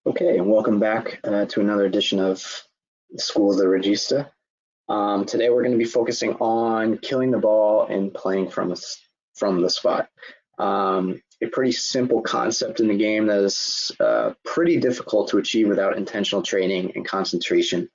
Okay, and welcome back to another edition of the School of the Regista. Today we're going to be focusing on killing the ball and playing from the spot. A pretty simple concept in the game that is pretty difficult to achieve without intentional training and concentration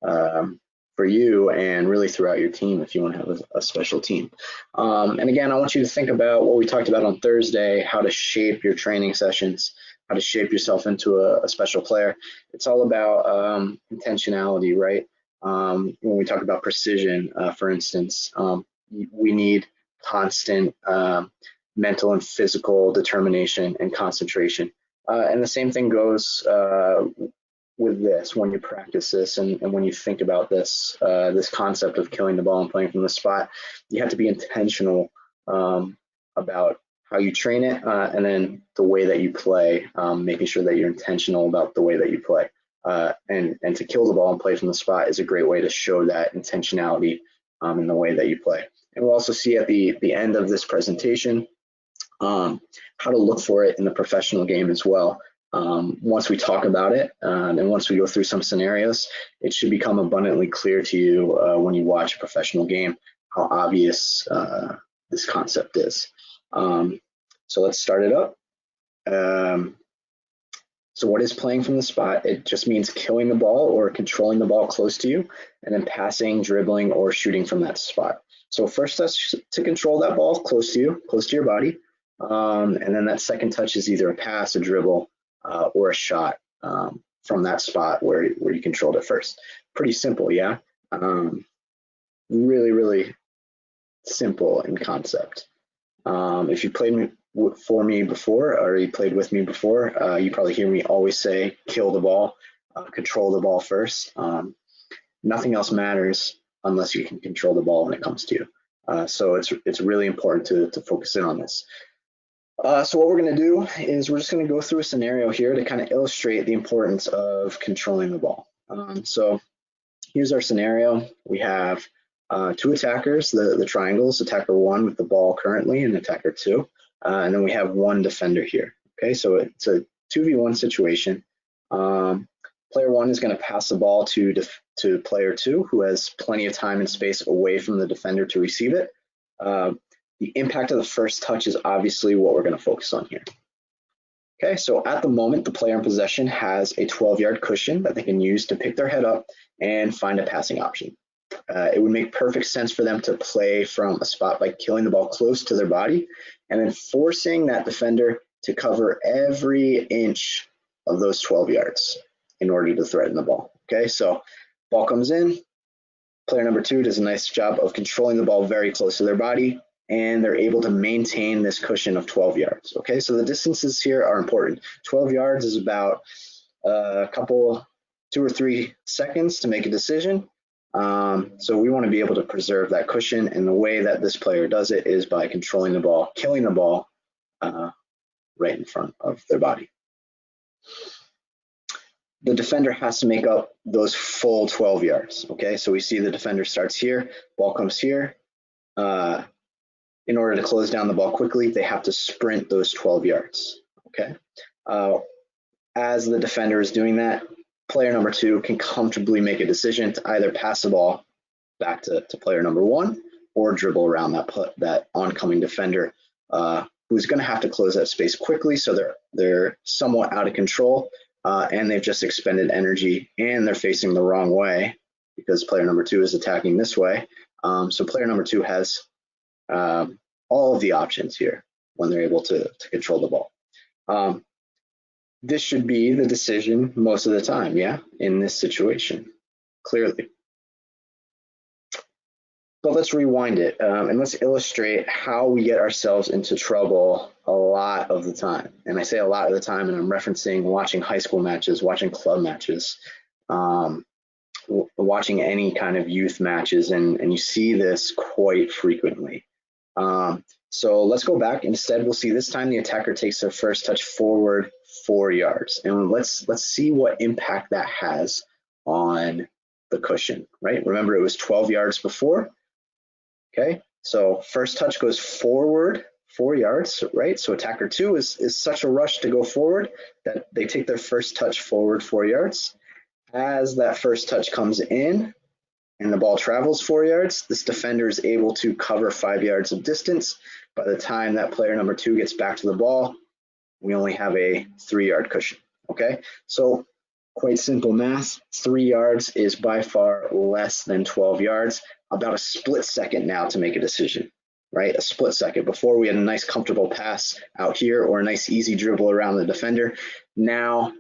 for you and really throughout your team if you want to have a special team. And again, I want you to think about what we talked about on Thursday, how to shape your training sessions, how to shape yourself into a special player. It's all about intentionality, right? When we talk about precision, for instance, we need constant mental and physical determination and concentration. And the same thing goes with this when you practice this and when you think about this, this concept of killing the ball and playing from the spot. You have to be intentional about how you train it, and then the way that you play, making sure that you're intentional about the way that you play. And to kill the ball and play from the spot is a great way to show that intentionality in the way that you play. And we'll also see at the end of this presentation how to look for it in the professional game as well. Once we talk about it, and once we go through some scenarios, it should become abundantly clear to you when you watch a professional game how obvious this concept is. So let's start it up. So what is playing from the spot? It just means killing the ball or controlling the ball close to you, and then passing, dribbling, or shooting from that spot. So first touch to control that ball close to you, close to your body. And then that second touch is either a pass, a dribble, or a shot from that spot where you controlled it first. Pretty simple, yeah? Really, really simple in concept. If you played for me before, or you played with me before, you probably hear me always say, kill the ball, control the ball first. Nothing else matters unless you can control the ball when it comes to you. So it's really important to focus in on this. So what we're going to do is we're just going to go through a scenario here to kind of illustrate the importance of controlling the ball. So here's our scenario. We have two attackers, the triangles, attacker 1 with the ball currently and attacker 2. And then we have one defender here. Okay, so it's a 2v1 situation. Player 1 is going to pass the ball to player 2, who has plenty of time and space away from the defender to receive it. The impact of the first touch is obviously what we're going to focus on here. Okay, so at the moment, the player in possession has a 12-yard cushion that they can use to pick their head up and find a passing option. It would make perfect sense for them to play from a spot by killing the ball close to their body and then forcing that defender to cover every inch of those 12 yards in order to threaten the ball. Okay, so ball comes in, player number 2 does a nice job of controlling the ball very close to their body, and they're able to maintain this cushion of 12 yards. Okay, so the distances here are important. 12 yards is about a couple, 2 or 3 seconds to make a decision. So we want to be able to preserve that cushion, and the way that this player does it is by controlling the ball, killing the ball right in front of their body. The defender has to make up those full 12 yards. Okay, so we see the defender starts here, ball comes here. In order to close down the ball quickly, they have to sprint those 12 yards. Okay, as the defender is doing that, player number 2 can comfortably make a decision to either pass the ball back to player number 1 or dribble around that oncoming defender who's going to have to close that space quickly, so they're somewhat out of control and they've just expended energy and they're facing the wrong way because player number 2 is attacking this way. So player number 2 has all of the options here when they're able to control the ball. This should be the decision most of the time, yeah, in this situation, clearly. But let's rewind it and let's illustrate how we get ourselves into trouble a lot of the time. And I say a lot of the time, and I'm referencing watching high school matches, watching club matches, watching any kind of youth matches, and you see this quite frequently. So let's go back. Instead, we'll see this time the attacker takes their first touch forward 4 yards, and let's see what impact that has on the cushion, right? Remember, it was 12 yards before. Okay, so first touch goes forward 4 yards, right? So attacker 2 is such a rush to go forward that they take their first touch forward 4 yards. As that first touch comes in and the ball travels 4 yards, this defender is able to cover 5 yards of distance. By the time that player number 2 gets back to the ball, we only have a 3-yard cushion, okay? So quite simple math, 3 yards is by far less than 12 yards, about a split second now to make a decision, right? A split second. Before we had a nice comfortable pass out here or a nice easy dribble around the defender. Now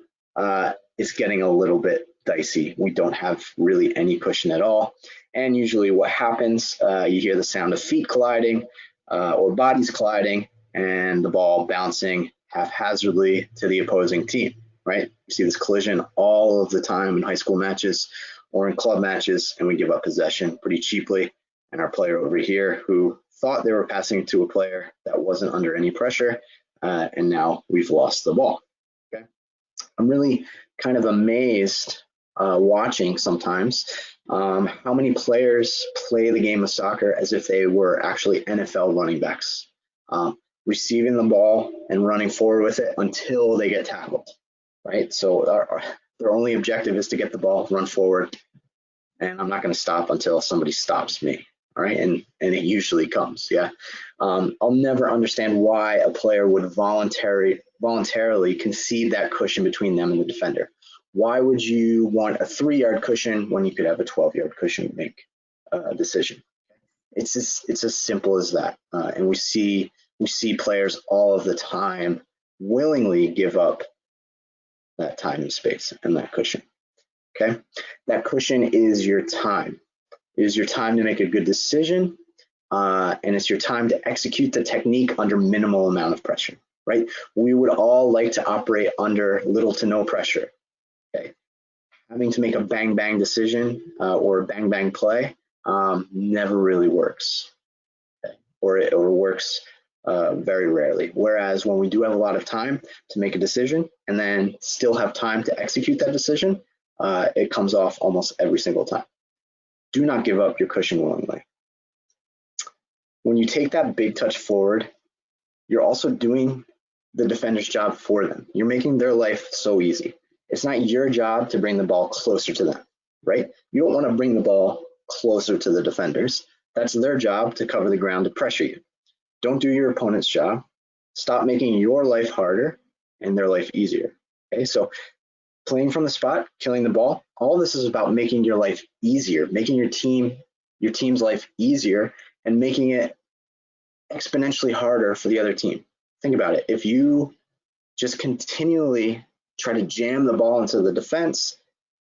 it's getting a little bit dicey. We don't have really any cushion at all. And usually what happens, you hear the sound of feet colliding or bodies colliding and the ball bouncing haphazardly to the opposing team, right? You see this collision all of the time in high school matches or in club matches, and we give up possession pretty cheaply. And our player over here who thought they were passing to a player that wasn't under any pressure, and now we've lost the ball. Okay, I'm really kind of amazed watching sometimes how many players play the game of soccer as if they were actually NFL running backs, receiving the ball and running forward with it until they get tackled, right? So their only objective is to get the ball, run forward, and I'm not going to stop until somebody stops me. All right, and it usually comes. Yeah, I'll never understand why a player would voluntarily concede that cushion between them and the defender. Why would you want a 3-yard cushion when you could have a 12-yard cushion to make a decision? It's as simple as that, and we see players all of the time willingly give up that time and space and that cushion. Okay, that cushion is your time. It is your time to make a good decision, and it's your time to execute the technique under minimal amount of pressure, right? We would all like to operate under little to no pressure, okay? Having to make a bang bang decision or a bang bang play never really works, okay? Or it works very rarely. Whereas when we do have a lot of time to make a decision and then still have time to execute that decision, it comes off almost every single time. Do not give up your cushion willingly. When you take that big touch forward, you're also doing the defender's job for them. You're making their life so easy. It's not your job to bring the ball closer to them, right? You don't want to bring the ball closer to the defenders. That's their job to cover the ground to pressure you. Don't do your opponent's job. Stop making your life harder and their life easier. Okay, so playing from the spot, killing the ball, all this is about making your life easier, making your team's life easier, and making it exponentially harder for the other team. Think about it. If you just continually try to jam the ball into the defense,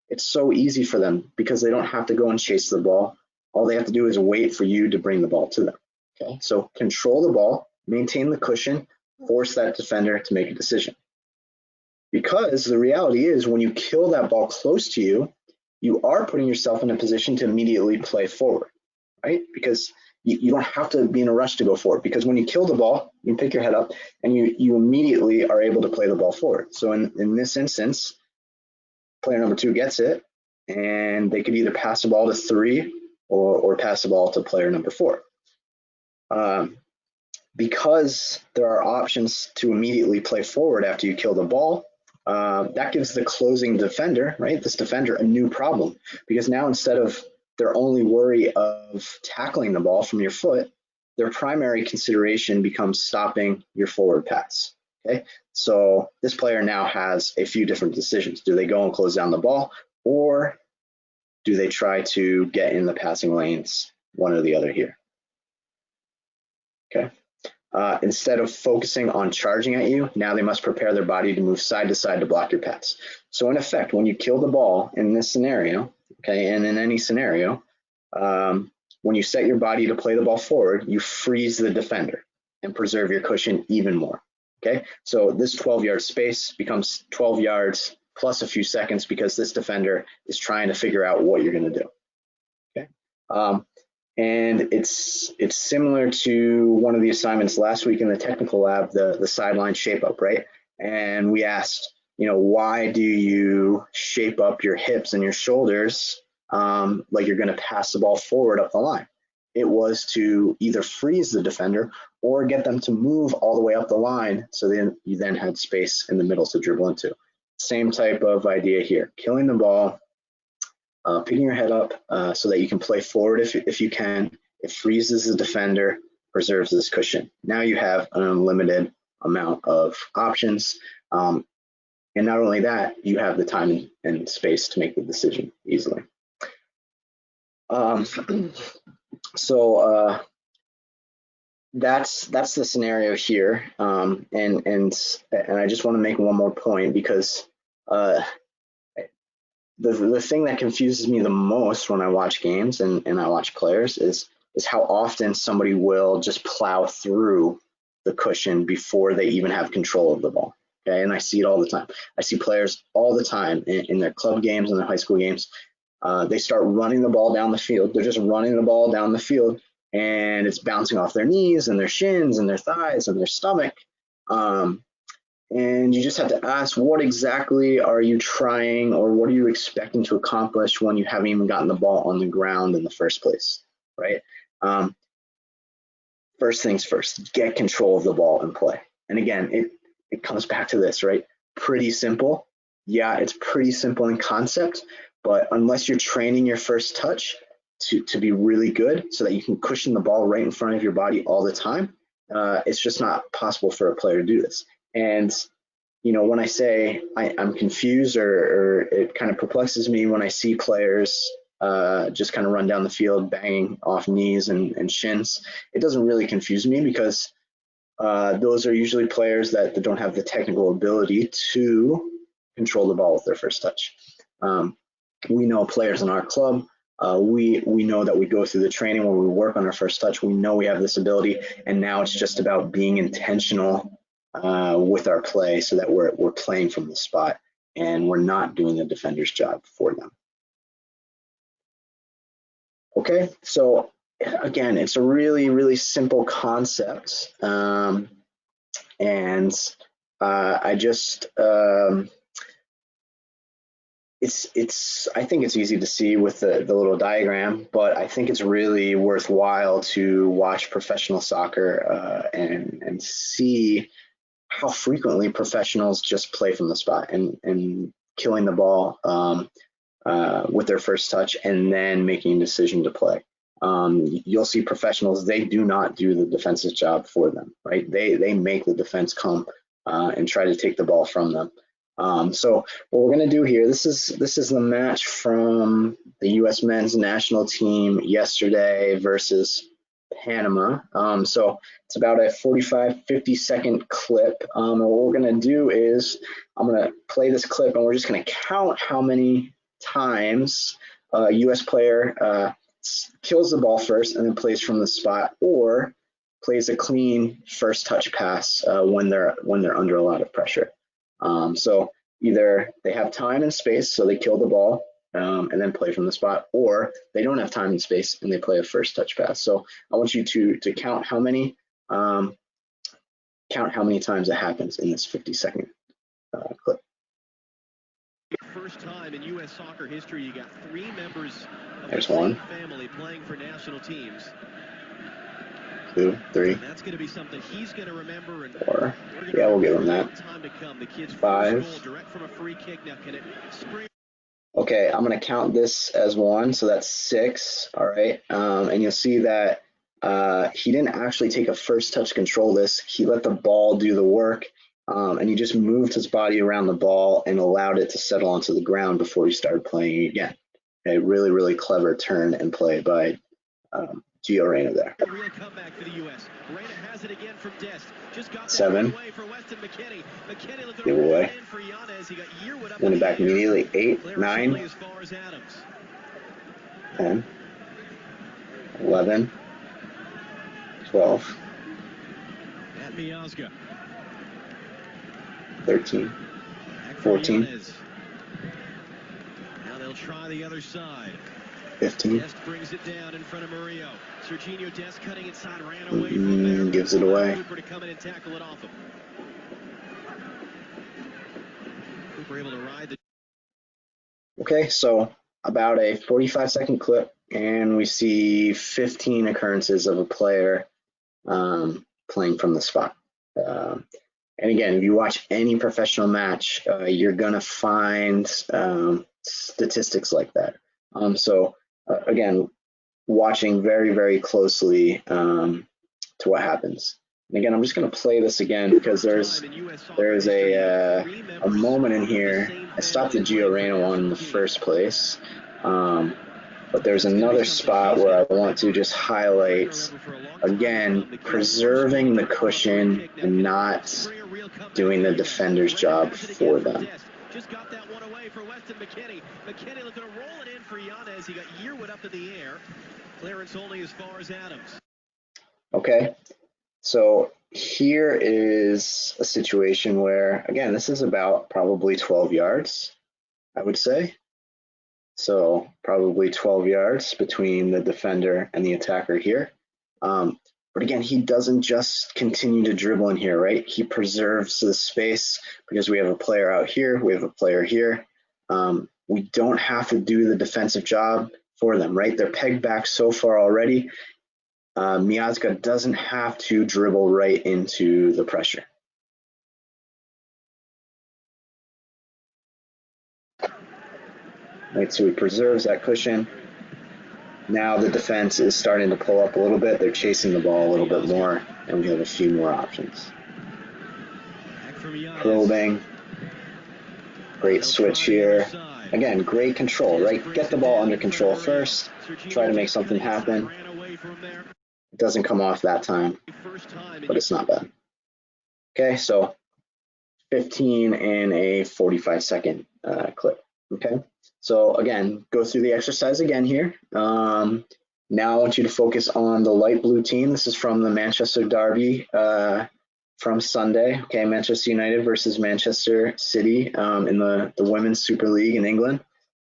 it's so easy for them because they don't have to go and chase the ball. All they have to do is wait for you to bring the ball to them. Okay, so control the ball, maintain the cushion, force that defender to make a decision. Because the reality is when you kill that ball close to you, you are putting yourself in a position to immediately play forward, right? Because you don't have to be in a rush to go forward, because when you kill the ball, you pick your head up and you immediately are able to play the ball forward. So in this instance, player number 2 gets it, and they could either pass the ball to 3 or pass the ball to player number 4. Because there are options to immediately play forward after you kill the ball, that gives the closing defender, right, this defender, a new problem, because now instead of their only worry of tackling the ball from your foot, their primary consideration becomes stopping your forward pass. Okay, so this player now has a few different decisions. Do they go and close down the ball, or do they try to get in the passing lanes, one or the other here? Okay. Instead of focusing on charging at you, now they must prepare their body to move side to side to block your pass. So in effect, when you kill the ball in this scenario, okay, and in any scenario, when you set your body to play the ball forward, you freeze the defender and preserve your cushion even more. Okay, so this 12-yard space becomes 12 yards plus a few seconds because this defender is trying to figure out what you're going to do. Okay. And it's similar to one of the assignments last week in the technical lab, the sideline shape up, right? And we asked, why do you shape up your hips and your shoulders like you're going to pass the ball forward up the line? it was to either freeze the defender or get them to move all the way up the line, so then you then had space in the middle to dribble into. Same type of idea here, killing the ball, picking your head up so that you can play forward if you can. It freezes the defender, preserves this cushion. Now you have an unlimited amount of options. And not only that, you have the time and space to make the decision easily. So that's the scenario here. And I just want to make one more point, because the thing that confuses me the most when I watch games and I watch players is how often somebody will just plow through the cushion before they even have control of the ball. Okay, and I see it all the time. I see players all the time in their club games and their high school games. They start running the ball down the field. They're just running the ball down the field, and it's bouncing off their knees and their shins and their thighs and their stomach. And you just have to ask, what exactly are you trying, or what are you expecting to accomplish when you haven't even gotten the ball on the ground in the first place, right? First things first, get control of the ball and play. And again, it comes back to this, right? Pretty simple. Yeah, it's pretty simple in concept, but unless you're training your first touch to be really good so that you can cushion the ball right in front of your body all the time, it's just not possible for a player to do this. And, you know, when I say I'm confused, or it kind of perplexes me when I see players just kind of run down the field banging off knees and shins, it doesn't really confuse me, because those are usually players that don't have the technical ability to control the ball with their first touch. We know players in our club, we know that we go through the training where we work on our first touch. We know we have this ability, and now it's just about being intentional with our play, so that we're playing from the spot and we're not doing the defender's job for them. Okay, so again, it's a really, really simple concept, and I just I think it's easy to see with the little diagram, but I think it's really worthwhile to watch professional soccer and see how frequently professionals just play from the spot and killing the ball with their first touch and then making a decision to play. You'll see professionals, they do not do the defense's job for them, right? They make the defense come and try to take the ball from them. So what we're going to do here, this is the match from the U.S. men's national team yesterday versus Panama. So it's about a 45-50 second clip. And what we're going to do is I'm going to play this clip, and we're just going to count how many times a U.S. player kills the ball first and then plays from the spot, or plays a clean first touch pass when they're under a lot of pressure. So either they have time and space, so they kill the ball and then play from the spot, or they don't have time and space and they play a first touch pass. So I want you to count how many times it happens in this 50-second clip. First time in U.S. soccer history, you got 3 members of There's the same one. family playing for national teams. 2, 3. And that's going to be something he's going to remember. And 4. Yeah, we'll give him that. Time to come. The kid's 5. first goal, direct from a free kick. Now, can it spring? Okay, I'm going to count this as 1, so that's 6. All right, and you'll see that he didn't actually take a first touch control this. He let the ball do the work, and he just moved his body around the ball and allowed it to settle onto the ground before he started playing again. Okay, really, really clever turn and play by Gio Reyna there. A real comeback for the U.S. Reyna has it again from Dest. Just got 7. away for Weston McKennie. McKennie looking Give away. for Yanez. He got Yearwood up Win it back immediately. 8, 9, as far as Adams. 10, 11, 12, At Miazga. 13, 14. Now they'll try the other side. 15. Dest brings it down in front of Murillo. Serginho Dest cutting inside, ran away from there. Gives it away. Cooper to come in and tackle it off him. Cooper able to ride the... Okay, so about a 45-second clip. and we see 15 occurrences of a player playing from the spot. And again, if you watch any professional match, you're going to find statistics like that. Again, watching very, very closely to what happens. And again, I'm just going to play this again because there's a moment in here. I stopped the Gio Reyna one in the first place. But there's another spot where I want to just highlight, again, preserving the cushion and not doing the defender's job for them. Just got that one away for Weston McKinney. McKinney looking to roll it in for Yanez. He got Yearwood up in the air. Clearance only as far as Adams. Okay, so here is a situation where, again, this is about probably 12 yards, I would say. So probably 12 yards between the defender and the attacker here. But again, he doesn't just continue to dribble in here, right? He preserves the space because we have a player out here, we have a player here. We don't have to do the defensive job for them, right? They're pegged back so far already. Miazga doesn't have to dribble right into the pressure. Right, so he preserves that cushion. Now the defense is starting to pull up a little bit. They're chasing the ball a little bit more, and we have a few more options. Probing. Great switch here. Again, great control, right? Get the ball under control first. Try to make something happen. It doesn't come off that time, but it's not bad. Okay, so 15 in a 45-second clip. Okay, so again, go through the exercise again here. Now I want you to focus on the light blue team. This is from the Manchester Derby from Sunday. Okay, Manchester United versus Manchester City in the Women's Super League in England.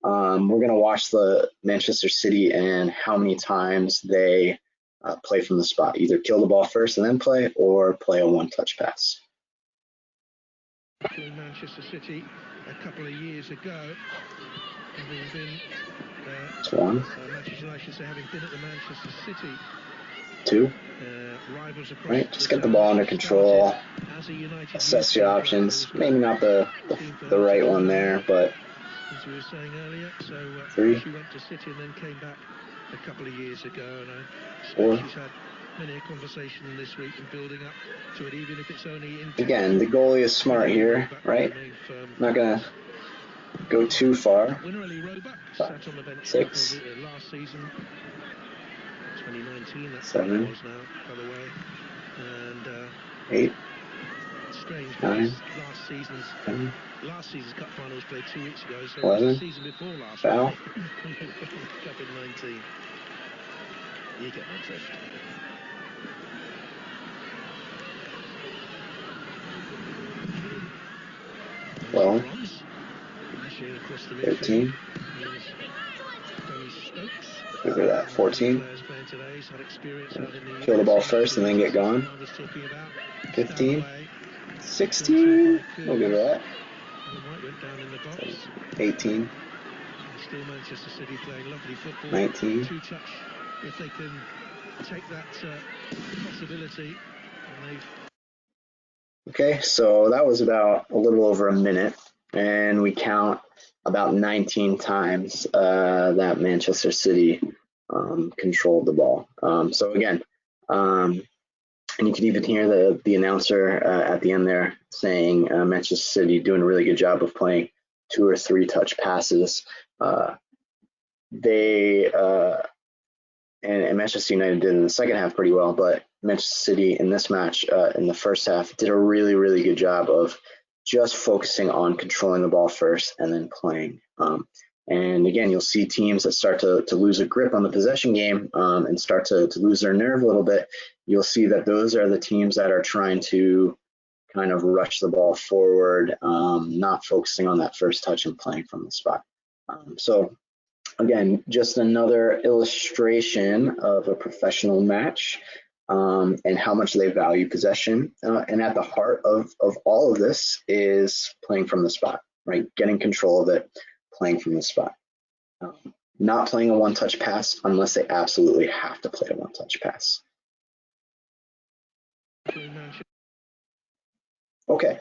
We're going to watch the Manchester City and how many times they play from the spot. Either kill the ball first and then play, or play a one-touch pass. Manchester City a couple of years ago, having been Manchester United, having been at the Manchester City. 2. Right, just get the ball under control. Assess your options. Maybe not the right one there, but as we were saying earlier, so 3. She went to City and then came back a couple of years ago, and I 4. she's had many a conversation this week and building up to it, even if it's only in. Again, the goalie is smart here, right? Not gonna go too far. 5, 6, last season, 2019. That's 7, was now, by the way, and 8, strange. 9, last season's 10. Last season's cup final was played 2 weeks ago, so 11, the season before last. Foul. Cup in 19. You get my drift. Well, 13. Look at that, 14. Kill the ball first and then get gone. 15. 16. Look at that. 18. 19. If they can take that possibility. Okay, so that was about a little over a minute, and we count about 19 times that Manchester City controlled the ball. So again, and you can even hear the announcer at the end there saying Manchester City doing a really good job of playing 2 or 3 touch passes. And Manchester United did in the second half pretty well, but Manchester City in this match in the first half did a really, really good job of just focusing on controlling the ball first and then playing. And again, you'll see teams that start to lose a grip on the possession game and start to lose their nerve a little bit. You'll see that those are the teams that are trying to kind of rush the ball forward, not focusing on that first touch and playing from the spot. So again, just another illustration of a professional match and how much they value possession. And at the heart of all of this is playing from the spot, right? Getting control of it, playing from the spot. not playing a one-touch pass unless they absolutely have to play a one-touch pass. Okay,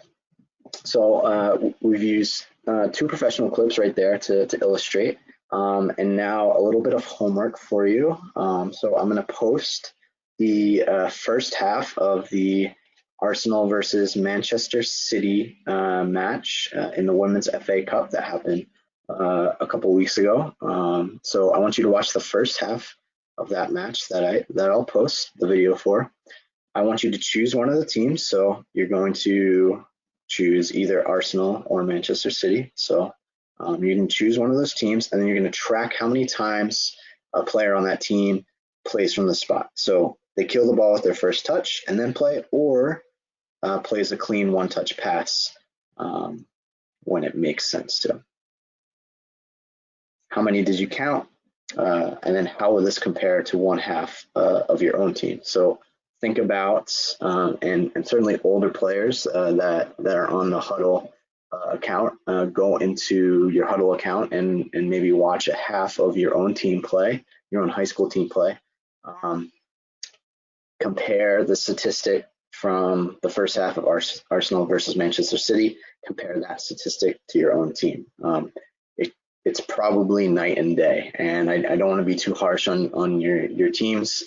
so we've used 2 professional clips right there to illustrate, and now a little bit of homework for you. So I'm going to post the first half of the Arsenal versus Manchester City match in the Women's FA Cup that happened a couple weeks ago. So I want you to watch the first half of that match that I'll post the video for. I want you to choose one of the teams. So you're going to choose either Arsenal or Manchester City. So you can choose one of those teams, and then you're going to track how many times a player on that team plays from the spot. So they kill the ball with their first touch and then play, or plays a clean one-touch pass when it makes sense to. How many did you count? And then how will this compare to one half of your own team? So think about, and certainly older players that are on the Huddle account, go into your Huddle account and maybe watch a half of your own team play, your own high school team play. Compare the statistic from the first half of Arsenal versus Manchester City. Compare that statistic to your own team. It's probably night and day, and I don't want to be too harsh on your teams.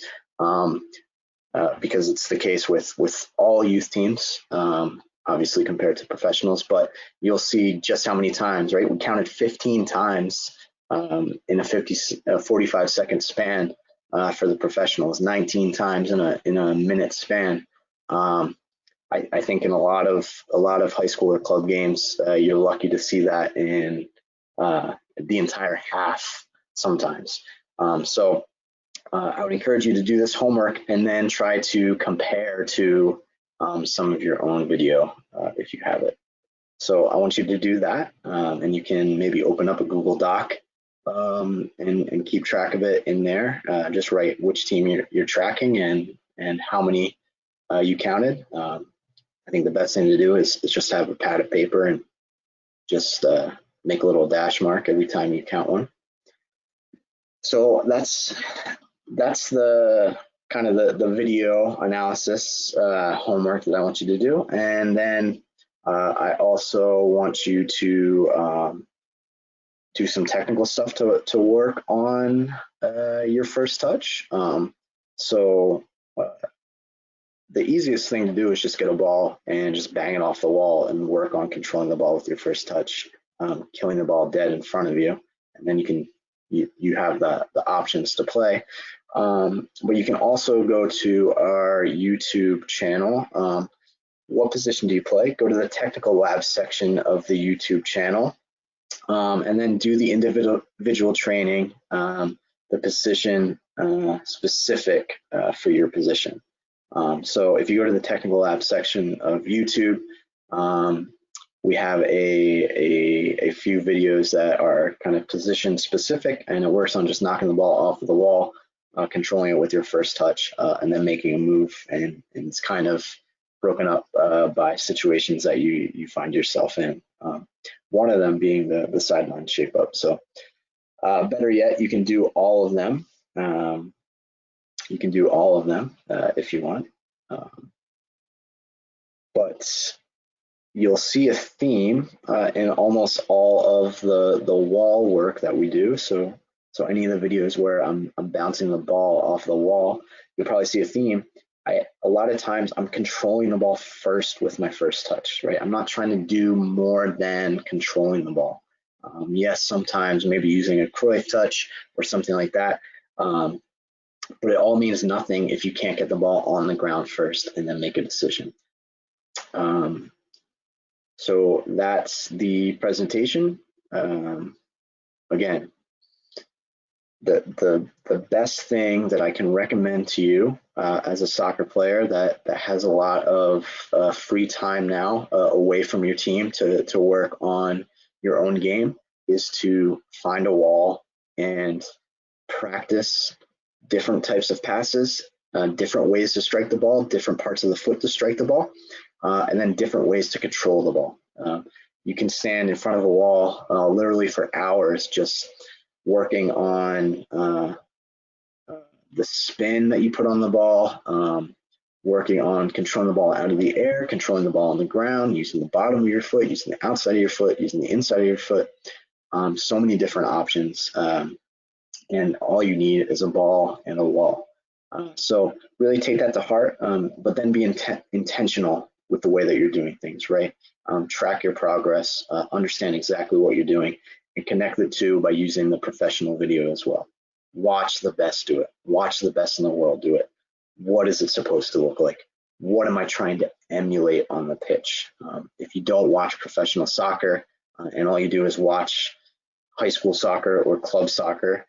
Because it's the case with all youth teams, obviously compared to professionals, but you'll see just how many times, right? We counted 15 times in a 45-second span for the professionals, 19 times in a minute span. I think in a lot of high school or club games, you're lucky to see that in the entire half sometimes. So I would encourage you to do this homework and then try to compare to some of your own video if you have it. So I want you to do that, and you can maybe open up a Google Doc and keep track of it in there. Just write which team you're tracking and how many you counted. I think the best thing to do is just have a pad of paper and just make a little dash mark every time you count one. So that's the kind of the video analysis homework that I want you to do. And then I also want you to do some technical stuff to work on your first touch. So the easiest thing to do is just get a ball and just bang it off the wall and work on controlling the ball with your first touch, killing the ball dead in front of you, and then you have the options to play. But you can also go to our YouTube channel. What position do you play? Go to the technical lab section of the YouTube channel, and then do the individual training, the position specific for your position. So if you go to the technical lab section of YouTube, we have a few videos that are kind of position specific, and it works on just knocking the ball off of the wall, controlling it with your first touch, and then making a move. And it's kind of broken up by situations that you find yourself in. One of them being the sideline shape up. So better yet, you can do all of them. You can do all of them if you want. But you'll see a theme in almost all of the wall work that we do. So any of the videos where I'm bouncing the ball off the wall, you'll probably see a theme. A lot of times I'm controlling the ball first with my first touch, right? I'm not trying to do more than controlling the ball. Yes, sometimes maybe using a Cruyff touch or something like that, but it all means nothing if you can't get the ball on the ground first and then make a decision. So that's the presentation. Again, the best thing that I can recommend to you as a soccer player that has a lot of free time now away from your team to work on your own game is to find a wall and practice different types of passes, different ways to strike the ball, different parts of the foot to strike the ball, and then different ways to control the ball. You can stand in front of a wall literally for hours just working on the spin that you put on the ball, working on controlling the ball out of the air, controlling the ball on the ground, using the bottom of your foot, using the outside of your foot, using the inside of your foot. So many different options, and all you need is a ball and a wall. So really take that to heart, but then be intentional with the way that you're doing things, right? Track your progress, understand exactly what you're doing, and connect the two by using the professional video as well. Watch the best do it. Watch the best in the world do it. What is it supposed to look like? What am I trying to emulate on the pitch? If you don't watch professional soccer and all you do is watch high school soccer or club soccer,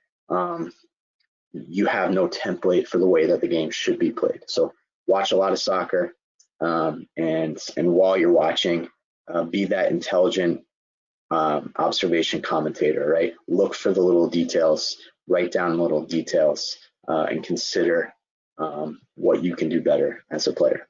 you have no template for the way that the game should be played. So watch a lot of soccer, and while you're watching, be that intelligent observation commentator, right? Look for the little details, write down little details, and consider what you can do better as a player.